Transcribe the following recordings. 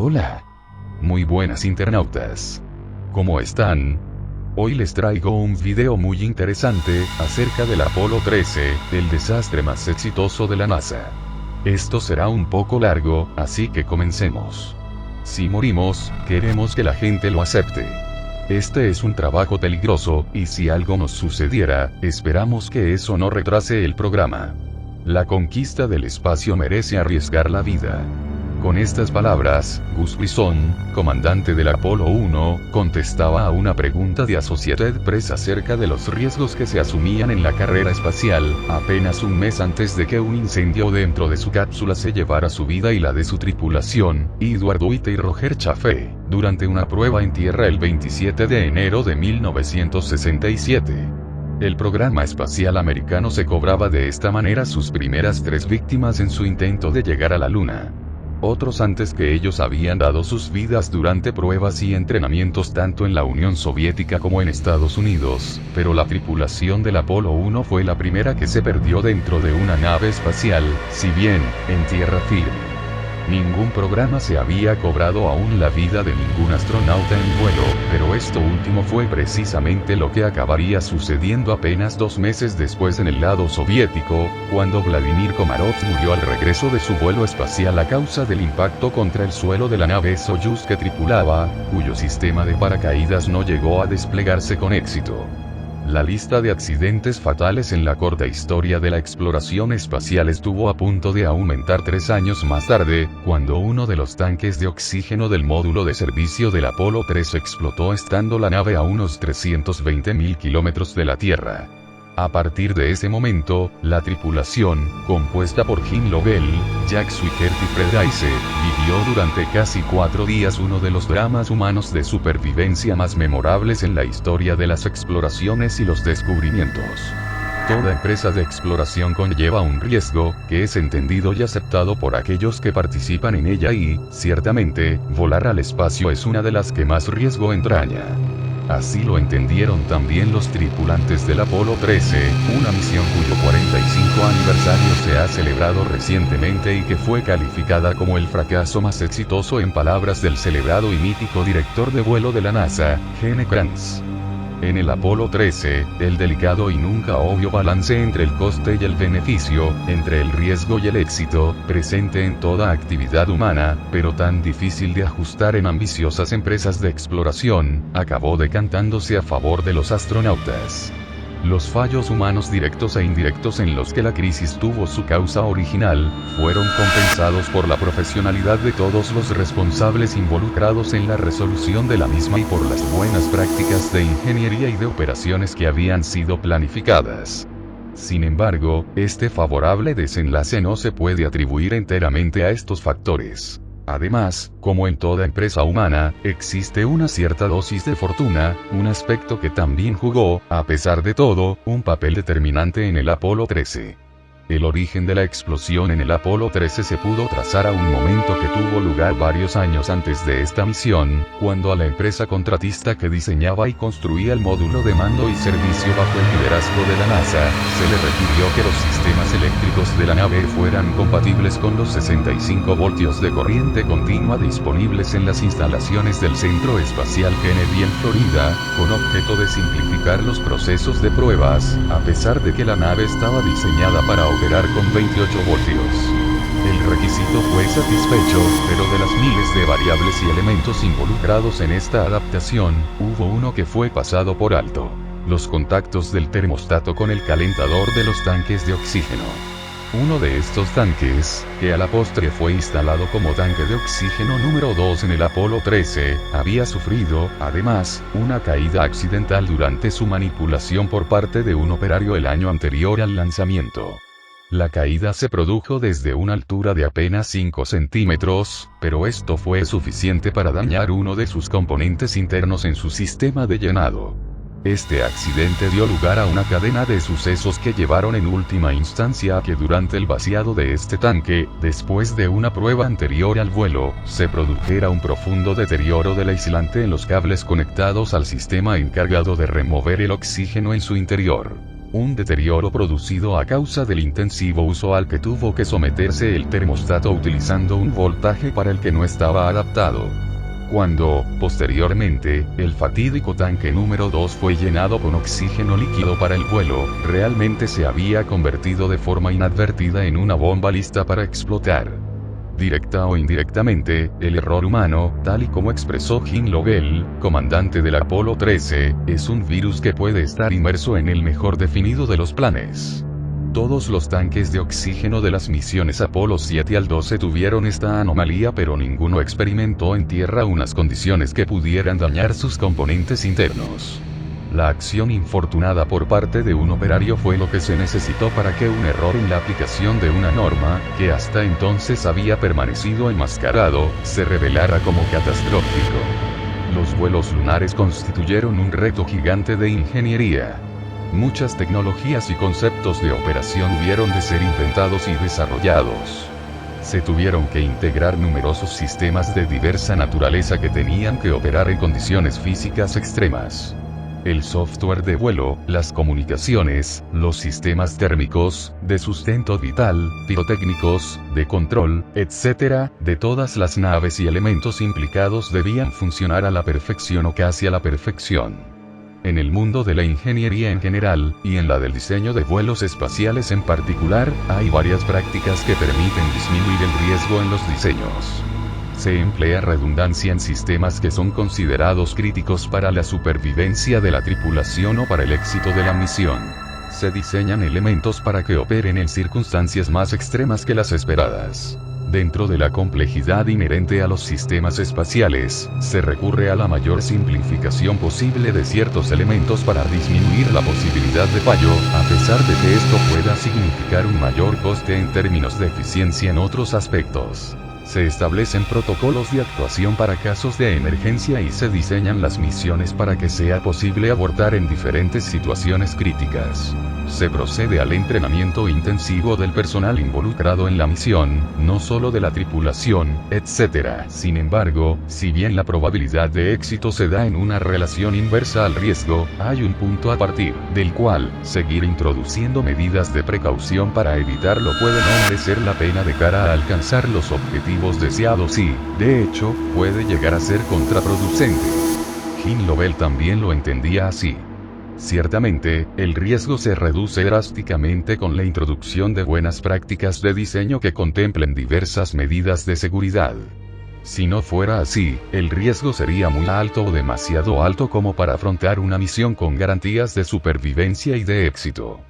Hola. Muy buenas internautas. ¿Cómo están? Hoy les traigo un video muy interesante, acerca del Apolo 13, el desastre más exitoso de la NASA. Esto será un poco largo, así que comencemos. Si morimos, queremos que la gente lo acepte. Este es un trabajo peligroso, y si algo nos sucediera, esperamos que eso no retrase el programa. La conquista del espacio merece arriesgar la vida. Con estas palabras, Gus Grissom, comandante del Apolo 1, contestaba a una pregunta de Associated Press acerca de los riesgos que se asumían en la carrera espacial, apenas un mes antes de que un incendio dentro de su cápsula se llevara su vida y la de su tripulación, Edward White y Roger Chaffee, durante una prueba en tierra el 27 de enero de 1967. El programa espacial americano se cobraba de esta manera sus primeras 3 víctimas en su intento de llegar a la Luna. Otros antes que ellos habían dado sus vidas durante pruebas y entrenamientos tanto en la Unión Soviética como en Estados Unidos, pero la tripulación del Apolo 1 fue la primera que se perdió dentro de una nave espacial, si bien, en tierra firme. Ningún programa se había cobrado aún la vida de ningún astronauta en vuelo, pero esto último fue precisamente lo que acabaría sucediendo apenas 2 meses después en el lado soviético, cuando Vladimir Komarov murió al regreso de su vuelo espacial a causa del impacto contra el suelo de la nave Soyuz que tripulaba, cuyo sistema de paracaídas no llegó a desplegarse con éxito. La lista de accidentes fatales en la corta historia de la exploración espacial estuvo a punto de aumentar 3 años más tarde, cuando uno de los tanques de oxígeno del módulo de servicio del Apolo 13 explotó estando la nave a unos 320.000 kilómetros de la Tierra. A partir de ese momento, la tripulación, compuesta por Jim Lovell, Jack Swigert y Fred Heise, vivió durante casi 4 días uno de los dramas humanos de supervivencia más memorables en la historia de las exploraciones y los descubrimientos. Toda empresa de exploración conlleva un riesgo, que es entendido y aceptado por aquellos que participan en ella y, ciertamente, volar al espacio es una de las que más riesgo entraña. Así lo entendieron también los tripulantes del Apolo 13, una misión cuyo 45 aniversario se ha celebrado recientemente y que fue calificada como el fracaso más exitoso en palabras del celebrado y mítico director de vuelo de la NASA, Gene Kranz. En el Apolo 13, el delicado y nunca obvio balance entre el coste y el beneficio, entre el riesgo y el éxito, presente en toda actividad humana, pero tan difícil de ajustar en ambiciosas empresas de exploración, acabó decantándose a favor de los astronautas. Los fallos humanos directos e indirectos en los que la crisis tuvo su causa original, fueron compensados por la profesionalidad de todos los responsables involucrados en la resolución de la misma y por las buenas prácticas de ingeniería y de operaciones que habían sido planificadas. Sin embargo, este favorable desenlace no se puede atribuir enteramente a estos factores. Además, como en toda empresa humana, existe una cierta dosis de fortuna, un aspecto que también jugó, a pesar de todo, un papel determinante en el Apolo 13. El origen de la explosión en el Apolo 13 se pudo trazar a un momento que tuvo lugar varios años antes de esta misión, cuando a la empresa contratista que diseñaba y construía el módulo de mando y servicio bajo el liderazgo de la NASA, se le requirió que los sistemas eléctricos de la nave fueran compatibles con los 65 voltios de corriente continua disponibles en las instalaciones del Centro Espacial Kennedy en Florida, con objeto de simplificar los procesos de pruebas, a pesar de que la nave estaba diseñada para operar con 28 voltios. El requisito fue satisfecho, pero de las miles de variables y elementos involucrados en esta adaptación, hubo uno que fue pasado por alto: los contactos del termostato con el calentador de los tanques de oxígeno. Uno de estos tanques, que a la postre fue instalado como tanque de oxígeno número 2 en el Apolo 13, había sufrido, además, una caída accidental durante su manipulación por parte de un operario el año anterior al lanzamiento. La caída se produjo desde una altura de apenas 5 centímetros, pero esto fue suficiente para dañar uno de sus componentes internos en su sistema de llenado. Este accidente dio lugar a una cadena de sucesos que llevaron en última instancia a que durante el vaciado de este tanque, después de una prueba anterior al vuelo, se produjera un profundo deterioro del aislante en los cables conectados al sistema encargado de remover el oxígeno en su interior. un deterioro producido a causa del intensivo uso al que tuvo que someterse el termostato utilizando un voltaje para el que no estaba adaptado. Cuando, posteriormente, el fatídico tanque número 2 fue llenado con oxígeno líquido para el vuelo, realmente se había convertido de forma inadvertida en una bomba lista para explotar. Directa o indirectamente, el error humano, tal y como expresó Gene Lovell, comandante del Apolo 13, es un virus que puede estar inmerso en el mejor definido de los planes. Todos los tanques de oxígeno de las misiones Apolo 7 al 12 tuvieron esta anomalía, pero ninguno experimentó en tierra unas condiciones que pudieran dañar sus componentes internos. La acción infortunada por parte de un operario fue lo que se necesitó para que un error en la aplicación de una norma, que hasta entonces había permanecido enmascarado, se revelara como catastrófico. Los vuelos lunares constituyeron un reto gigante de ingeniería. Muchas tecnologías y conceptos de operación hubieron de ser inventados y desarrollados. Se tuvieron que integrar numerosos sistemas de diversa naturaleza que tenían que operar en condiciones físicas extremas. El software de vuelo, las comunicaciones, los sistemas térmicos, de sustento vital, pirotécnicos, de control, etc., de todas las naves y elementos implicados debían funcionar a la perfección o casi a la perfección. En el mundo de la ingeniería en general, y en la del diseño de vuelos espaciales en particular, hay varias prácticas que permiten disminuir el riesgo en los diseños. Se emplea redundancia en sistemas que son considerados críticos para la supervivencia de la tripulación o para el éxito de la misión. Se diseñan elementos para que operen en circunstancias más extremas que las esperadas. Dentro de la complejidad inherente a los sistemas espaciales, se recurre a la mayor simplificación posible de ciertos elementos para disminuir la posibilidad de fallo, a pesar de que esto pueda significar un mayor coste en términos de eficiencia en otros aspectos. Se establecen protocolos de actuación para casos de emergencia y se diseñan las misiones para que sea posible abortar en diferentes situaciones críticas. Se procede al entrenamiento intensivo del personal involucrado en la misión, no solo de la tripulación, etc. Sin embargo, si bien la probabilidad de éxito se da en una relación inversa al riesgo, hay un punto a partir del cual seguir introduciendo medidas de precaución para evitarlo puede no merecer la pena de cara a alcanzar los objetivos deseados y, de hecho, puede llegar a ser contraproducente. Gene Lovell también lo entendía así. Ciertamente, el riesgo se reduce drásticamente con la introducción de buenas prácticas de diseño que contemplen diversas medidas de seguridad. Si no fuera así, el riesgo sería muy alto o demasiado alto como para afrontar una misión con garantías de supervivencia y de éxito.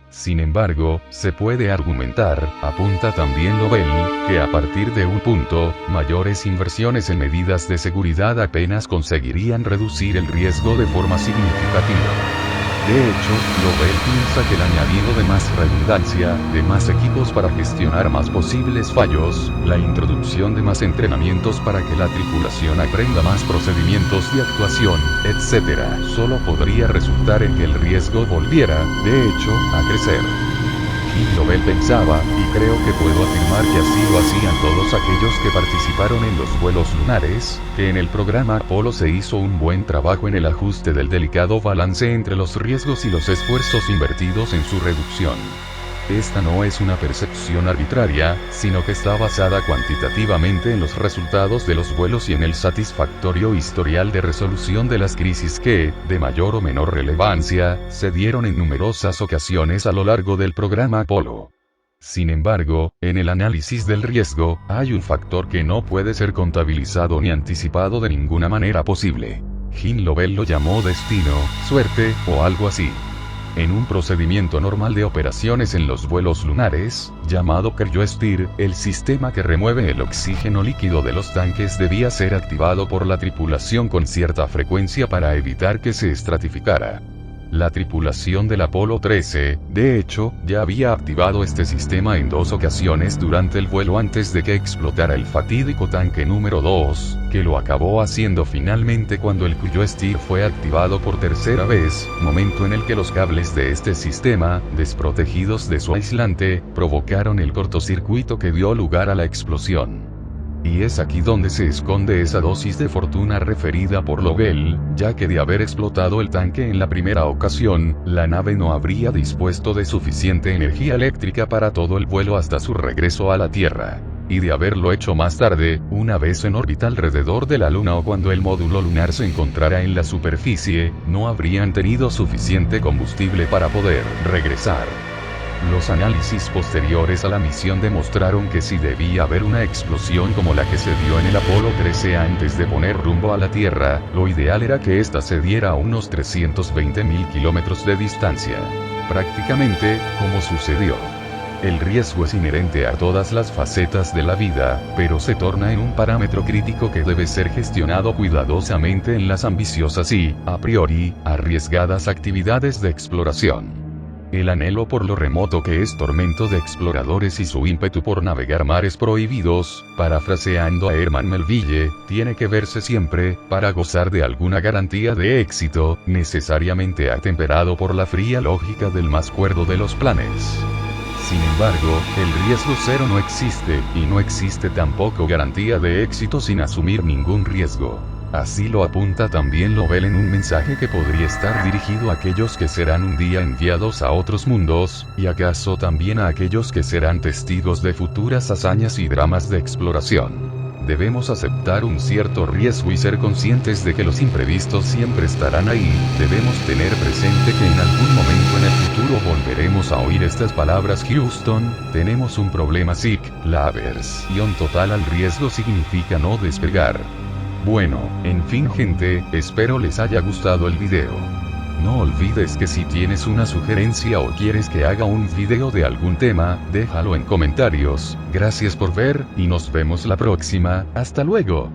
Sin embargo, se puede argumentar, apunta también Lovell, que a partir de un punto, mayores inversiones en medidas de seguridad apenas conseguirían reducir el riesgo de forma significativa. De hecho, Lovell piensa que el añadido de más redundancia, de más equipos para gestionar más posibles fallos, la introducción de más entrenamientos para que la tripulación aprenda más procedimientos de actuación, etc., solo podría resultar en que el riesgo volviera, de hecho, a crecer. Gene Lovell pensaba, y creo que puedo afirmar que así lo hacían todos aquellos que participaron en los vuelos lunares, que en el programa Apolo se hizo un buen trabajo en el ajuste del delicado balance entre los riesgos y los esfuerzos invertidos en su reducción. Esta no es una percepción arbitraria, sino que está basada cuantitativamente en los resultados de los vuelos y en el satisfactorio historial de resolución de las crisis que, de mayor o menor relevancia, se dieron en numerosas ocasiones a lo largo del programa Apolo. Sin embargo, en el análisis del riesgo, hay un factor que no puede ser contabilizado ni anticipado de ninguna manera posible. Gene Lovell lo llamó destino, suerte, o algo así. En un procedimiento normal de operaciones en los vuelos lunares, llamado Cryosphere, el sistema que remueve el oxígeno líquido de los tanques debía ser activado por la tripulación con cierta frecuencia para evitar que se estratificara. La tripulación del Apolo 13, de hecho, ya había activado este sistema en 2 ocasiones durante el vuelo antes de que explotara el fatídico tanque número 2, que lo acabó haciendo finalmente cuando el Cryosphere fue activado por tercera vez, momento en el que los cables de este sistema, desprotegidos de su aislante, provocaron el cortocircuito que dio lugar a la explosión. Y es aquí donde se esconde esa dosis de fortuna referida por Lovell, ya que de haber explotado el tanque en la primera ocasión, la nave no habría dispuesto de suficiente energía eléctrica para todo el vuelo hasta su regreso a la Tierra. Y de haberlo hecho más tarde, una vez en órbita alrededor de la Luna o cuando el módulo lunar se encontrara en la superficie, no habrían tenido suficiente combustible para poder regresar. Los análisis posteriores a la misión demostraron que si debía haber una explosión como la que se dio en el Apolo 13 antes de poner rumbo a la Tierra, lo ideal era que ésta se diera a unos 320.000 kilómetros de distancia. Prácticamente, como sucedió. El riesgo es inherente a todas las facetas de la vida, pero se torna en un parámetro crítico que debe ser gestionado cuidadosamente en las ambiciosas y, a priori, arriesgadas actividades de exploración. El anhelo por lo remoto que es tormento de exploradores y su ímpetu por navegar mares prohibidos, parafraseando a Herman Melville, tiene que verse siempre, para gozar de alguna garantía de éxito, necesariamente atemperado por la fría lógica del más cuerdo de los planes. Sin embargo, el riesgo cero no existe, y no existe tampoco garantía de éxito sin asumir ningún riesgo. Así lo apunta también Lovell en un mensaje que podría estar dirigido a aquellos que serán un día enviados a otros mundos, y acaso también a aquellos que serán testigos de futuras hazañas y dramas de exploración. Debemos aceptar un cierto riesgo y ser conscientes de que los imprevistos siempre estarán ahí. Debemos tener presente que en algún momento en el futuro volveremos a oír estas palabras: Houston, tenemos un problema SIC, la aversión total al riesgo significa no despegar. Bueno, en fin gente, espero les haya gustado el video. No olvides que si tienes una sugerencia o quieres que haga un video de algún tema, déjalo en comentarios. Gracias por ver, y nos vemos la próxima, hasta luego.